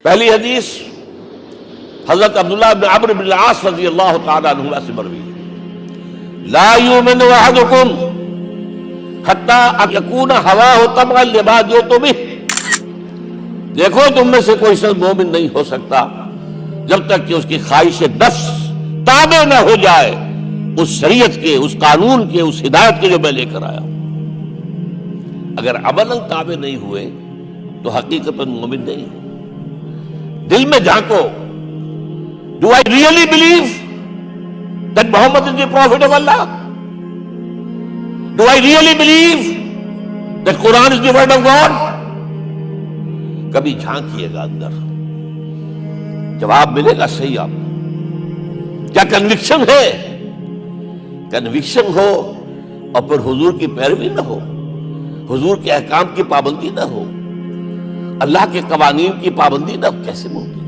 پہلی حدیث حضرت عبداللہ بن عمرو بن العاص رضی اللہ تعالی عنہما سے مروی ہے، لا یؤمن احدکم حتی ان یکون ہواہ طبعا لما جئت بہ، دیکھو تم میں سے کوئی شخص مومن نہیں ہو سکتا جب تک کہ اس کی خواہش نفس تابع نہ ہو جائے اس شریعت کے، اس قانون کے، اس ہدایت کے جو میں لے کر آیا ہوں۔ اگر عملاً تابع نہیں ہوئے تو حقیقتاً مومن نہیں ہو۔ دل میں جھانکو، Do I really believe that Muhammad is the Prophet of Allah? Do I really believe that Quran is the word of God? کبھی جھانکیے گا اندر، جواب ملے گا صحیح آپ کو۔ کیا کنوکشن ہے؟ کنوکشن ہو اور پھر حضور کی پیروی نہ ہو، حضور کے احکام کی پابندی نہ ہو، اللہ کے قوانین کی پابندی نہ ہو، کیسے ممکن؟